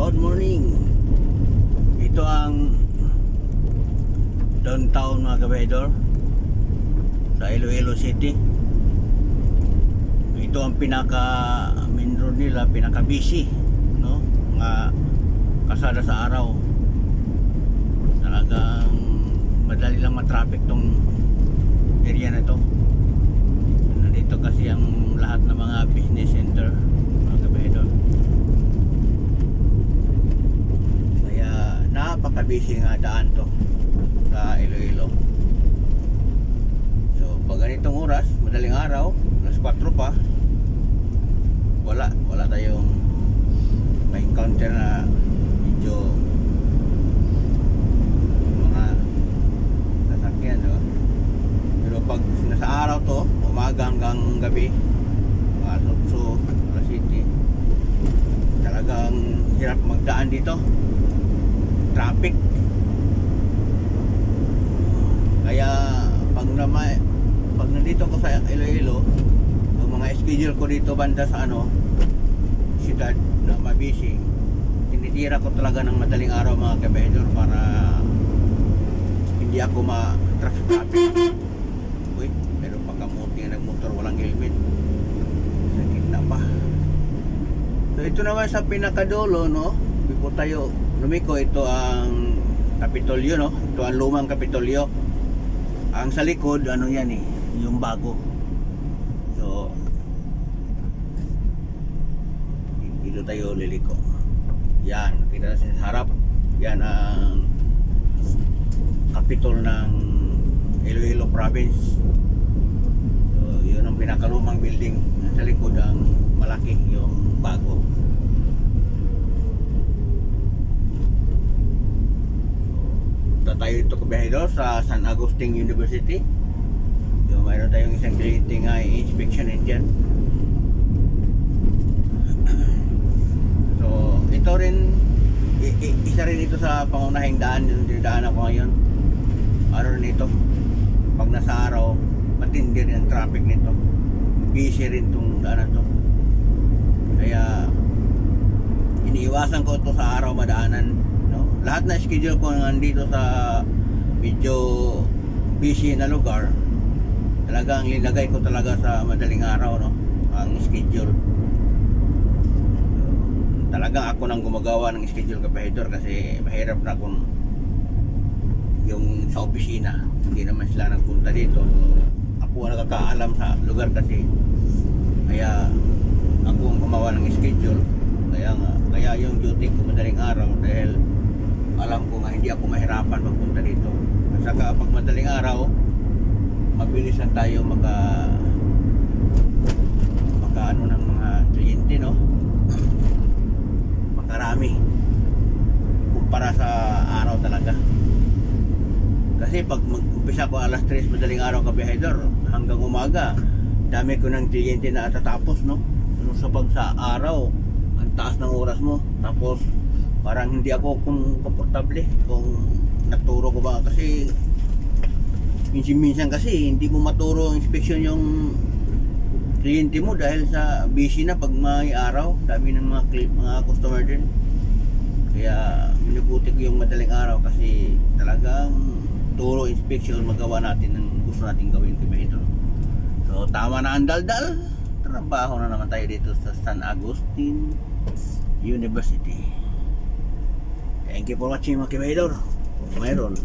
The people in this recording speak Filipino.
Good morning. Ito ang downtown mga kabahedor sa Iloilo City. Ito ang pinaka main road nila, pinaka busy, no? Mga kasada sa araw. Talagang madali lang matraffic tong area na to. Nandito kasi ang lahat ng mga business center mga kabahedor. Kaya napaka-busy nga daan to sa Iloilo. So pag ganitong oras, madaling araw, alas 4 pa, wala tayong may encounter na medyo mga sasakyan, no? Pero pag nasa araw to, umaga hanggang gabi, mga Alonso, alas City, talagang hirap magdaan dito, traffic. Kaya pag nandito ko sa Iloilo, ang mga schedule ko dito banda sa siyudad na mabisi, tinitira ko talaga ng madaling araw mga kabahedor para hindi ako ma-traffic. Uy, meron pa kamuti na nagmotor walang helmet, sakit na pa. So ito naman sa pinakadulo, no, before tayo lumiko, ito ang Kapitolyo, no? Ito ang lumang Kapitolyo. Ang sa likod, yan yung bago. So dito tayo liliko. Yan, kita natin sa harap. Yan ang Kapitol ng Iloilo Province. So yun ang pinakalumang building. Sa likod ang malaki, yung bago. Tayo ito kabahedor sa San Agustin University. So mayroon tayong isang clienting inspection engine. So ito rin, isa rin ito sa pangunahing daan yung dinadaan ako ngayon. Nito, pag nasa araw, matindi rin ang traffic nito, busy rin itong daan na to. Kaya iniiwasan ko ito sa araw madaanan, no? Lahat na schedule ko nandito sa medyo busy na lugar, talagang linagay ko talaga sa madaling araw, no, ang schedule. So, talagang ako nang gumagawa ng schedule kabahedor kasi mahirap na kung yung sa opisina hindi naman sila nagpunta dito. So, ako ang nakakaalam sa lugar kasi, kaya ako ang gumawa ng schedule. Kaya yung duty ko madaling araw dahil alam ko nga hindi ako mahirapan magpunta dito. At saka pag madaling araw, mabilis lang tayo maka ng mga kliyente, no? Makarami kumpara sa araw talaga. Kasi pag mag-umpisa ko alas 3 madaling araw kabahedor hanggang umaga, dami ko ng kliyente na tatapos, no? Sa pag sa araw, ang taas ng oras mo, tapos parang hindi ako komportable kung naturo ko ba, kasi minsan kasi hindi mo maturo ang inspection yung kliyente mo dahil sa busy na pag may araw, dami ng mga customer din. Kaya minubuti ko yung madaling araw kasi talagang turo inspection magawa natin ng gusto natin gawin kabahedor. So tama na ang daldal, trabaho na naman tayo dito sa San Agustin University. Thank you for watching mga kabahedor. Mayroon